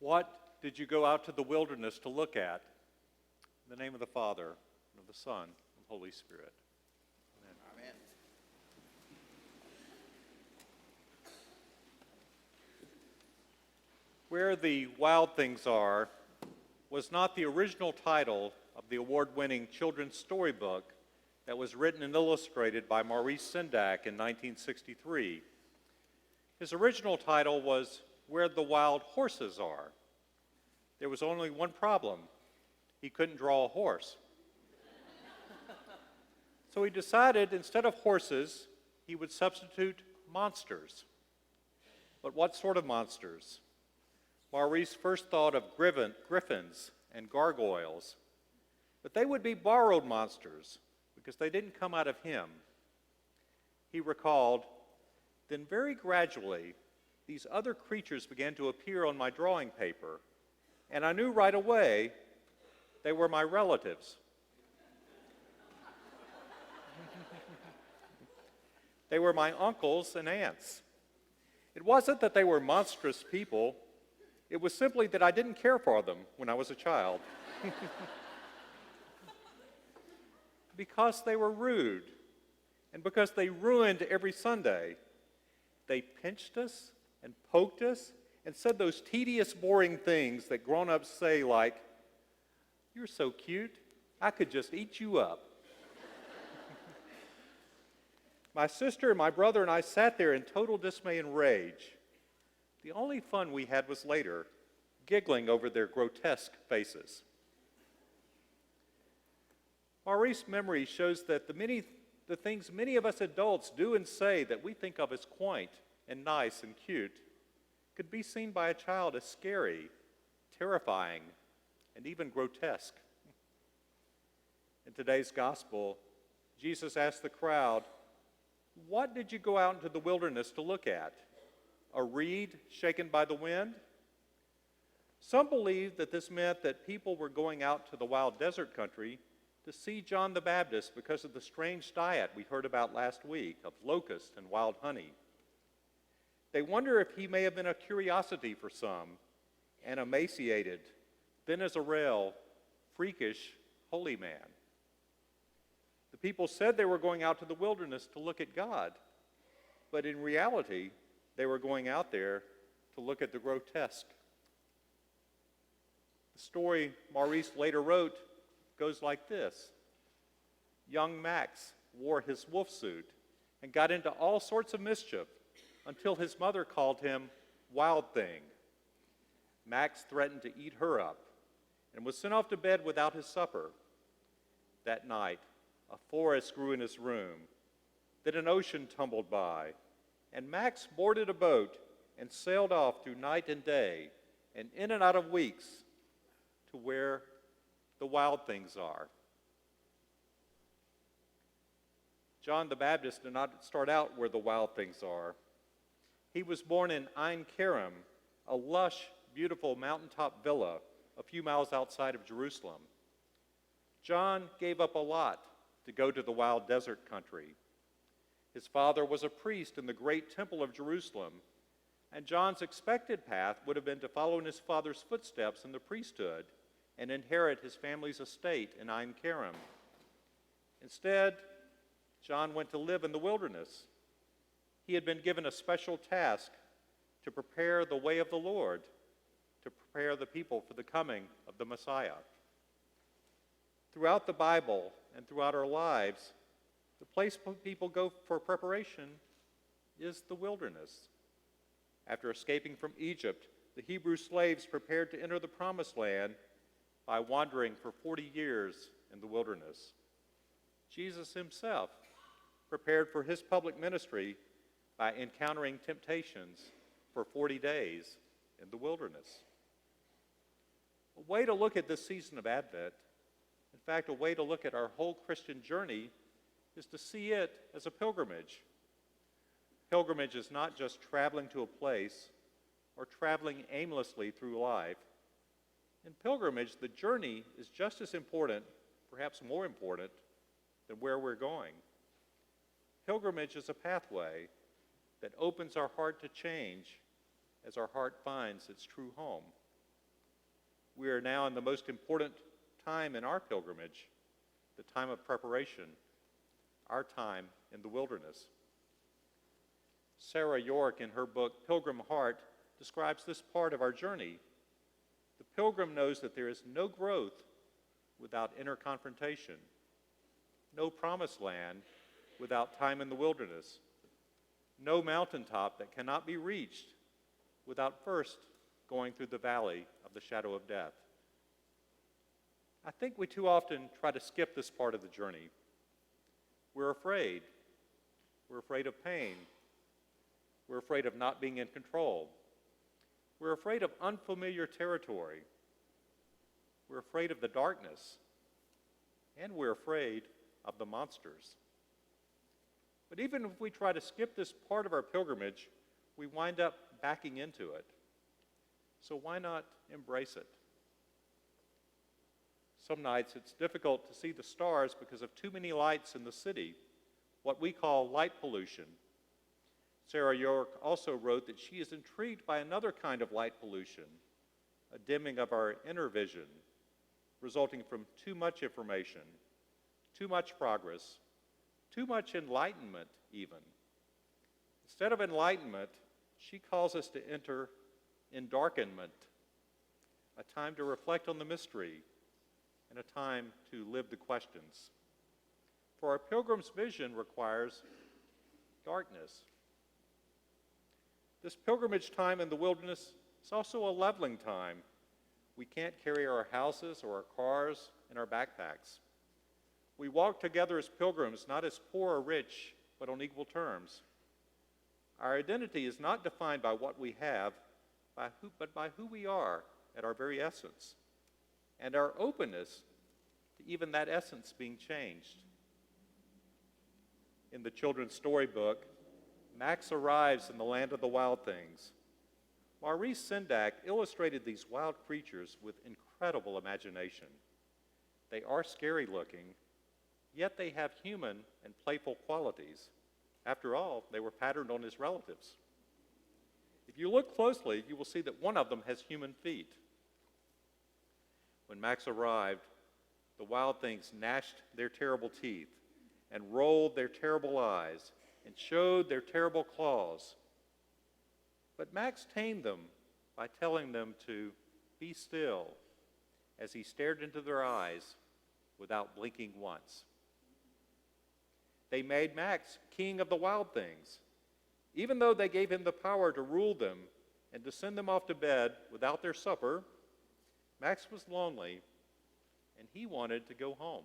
What did you go out to the wilderness to look at? In the name of the Father, and of the Son, and of the Holy Spirit. Amen. Amen. Where the Wild Things Are was not the original title of the award-winning children's storybook that was written and illustrated by Maurice Sendak in 1963. His original title was Where the Wild Horses Are. There was only one problem. He couldn't draw a horse. So he decided instead of horses, he would substitute monsters. But what sort of monsters? Maurice first thought of griffins and gargoyles, but they would be borrowed monsters because they didn't come out of him. He recalled, then very gradually, these other creatures began to appear on my drawing paper, and I knew right away they were my relatives. They were my uncles and aunts. It wasn't that they were monstrous people. It was simply that I didn't care for them when I was a child. Because they were rude, and because they ruined every Sunday. They pinched us and poked us and said those tedious, boring things that grown-ups say like, "You're so cute, I could just eat you up." My sister, my brother, and I sat there in total dismay and rage. The only fun we had was later, giggling over their grotesque faces. Maurice's memory shows that the things many of us adults do and say that we think of as quaint and nice and cute could be seen by a child as scary, terrifying, and even grotesque. In today's gospel, Jesus asked the crowd, "What did you go out into the wilderness to look at? A reed shaken by the wind?" Some believe that this meant that people were going out to the wild desert country to see John the Baptist because of the strange diet we heard about last week of locusts and wild honey. They wonder if he may have been a curiosity for some, an emaciated, thin as a rail, freakish, holy man. The people said they were going out to the wilderness to look at God, but in reality, they were going out there to look at the grotesque. The story Maurice later wrote goes like this. Young Max wore his wolf suit and got into all sorts of mischief until his mother called him Wild Thing. Max threatened to eat her up and was sent off to bed without his supper. That night, a forest grew in his room, then an ocean tumbled by, and Max boarded a boat and sailed off through night and day and in and out of weeks to where the wild things are. John the Baptist did not start out where the wild things are. He was born in Ein Kerem, a lush, beautiful mountaintop villa a few miles outside of Jerusalem. John gave up a lot to go to the wild desert country. His father was a priest in the great temple of Jerusalem, and John's expected path would have been to follow in his father's footsteps in the priesthood and inherit his family's estate in Ein Kerem. Instead, John went to live in the wilderness. He had been given a special task to prepare the way of the Lord, to prepare the people for the coming of the Messiah. Throughout the Bible and throughout our lives, the place people go for preparation is the wilderness. After escaping from Egypt, the Hebrew slaves prepared to enter the Promised Land by wandering for 40 years in the wilderness. Jesus himself prepared for his public ministry by encountering temptations for 40 days in the wilderness. A way to look at this season of Advent, in fact, a way to look at our whole Christian journey, is to see it as a pilgrimage. Pilgrimage is not just traveling to a place or traveling aimlessly through life. In pilgrimage, the journey is just as important, perhaps more important, than where we're going. Pilgrimage is a pathway that opens our heart to change as our heart finds its true home. we are now in the most important time in our pilgrimage, the time of preparation, our time in the wilderness. Sarah York, in her book Pilgrim Heart, describes this part of our journey. The pilgrim knows that there is no growth without inner confrontation, no promised land without time in the wilderness, no mountaintop that cannot be reached without first going through the valley of the shadow of death. I think we too often try to skip this part of the journey. We're afraid. We're afraid of pain. We're afraid of not being in control. We're afraid of unfamiliar territory. We're afraid of the darkness. And we're afraid of the monsters. But even if we try to skip this part of our pilgrimage, we wind up backing into it. So why not embrace it? Some nights it's difficult to see the stars because of too many lights in the city, what we call light pollution. Sarah York also wrote that she is intrigued by another kind of light pollution, a dimming of our inner vision, resulting from too much information, too much progress, too much enlightenment even. Instead of enlightenment, she calls us to enter endarkenment, a time to reflect on the mystery and a time to live the questions. For our pilgrim's vision requires darkness. This pilgrimage time in the wilderness is also a leveling time. We can't carry our houses or our cars in our backpacks. We walk together as pilgrims, not as poor or rich, but on equal terms. Our identity is not defined by what we have, but by who we are at our very essence, and our openness to even that essence being changed. In the children's storybook, Max arrives in the land of the wild things. Maurice Sendak illustrated these wild creatures with incredible imagination. They are scary looking, yet they have human and playful qualities. After all, they were patterned on his relatives. If you look closely, you will see that one of them has human feet. When Max arrived, the wild things gnashed their terrible teeth and rolled their terrible eyes and showed their terrible claws. But Max tamed them by telling them to be still as he stared into their eyes without blinking once. They made Max king of the wild things, even though they gave him the power to rule them and to send them off to bed without their supper. Max was lonely, and he wanted to go home.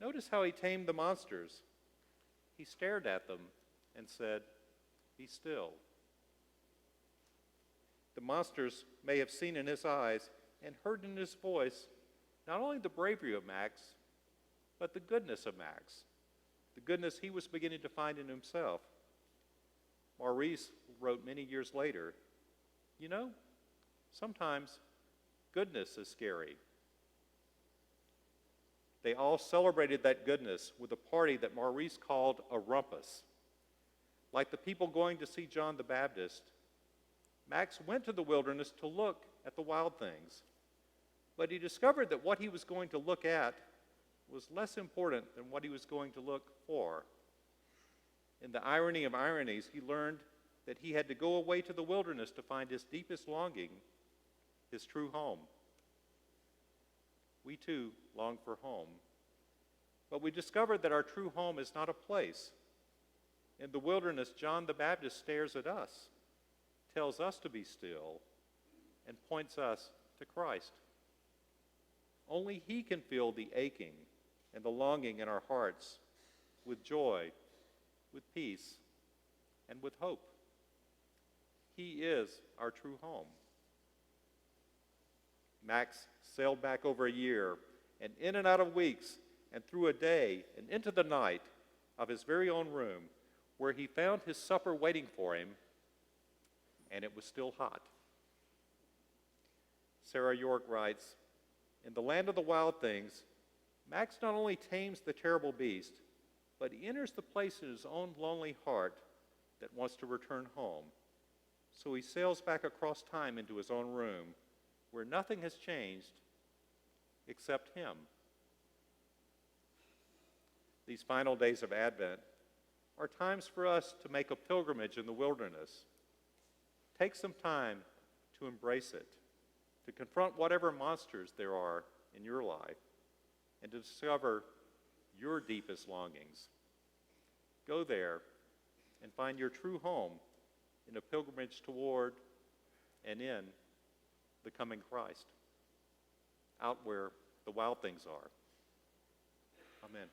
Notice how he tamed the monsters. He stared at them and said, "Be still." The monsters may have seen in his eyes and heard in his voice not only the bravery of Max, but the goodness of Max, the goodness he was beginning to find in himself. Maurice wrote many years later, "You know, sometimes goodness is scary." They all celebrated that goodness with a party that Maurice called a rumpus. Like the people going to see John the Baptist, Max went to the wilderness to look at the wild things. But he discovered that what he was going to look at was less important than what he was going to look for. In the irony of ironies, he learned that he had to go away to the wilderness to find his deepest longing, his true home. We too long for home. But we discovered that our true home is not a place. In the wilderness, John the Baptist stares at us, tells us to be still, and points us to Christ. Only he can fill the aching and the longing in our hearts with joy, with peace, and with hope. He is our true home. Max sailed back over a year, and in and out of weeks, and through a day, and into the night of his very own room, where he found his supper waiting for him, and it was still hot. Sarah York writes, "In the land of the wild things, Max not only tames the terrible beast, but he enters the place in his own lonely heart that wants to return home. So he sails back across time into his own room, where nothing has changed except him. These final days of Advent are times for us to make a pilgrimage in the wilderness. Take some time to embrace it, to confront whatever monsters there are in your life, and to discover your deepest longings. Go there and find your true home in a pilgrimage toward and in the coming Christ, out where the wild things are. Amen.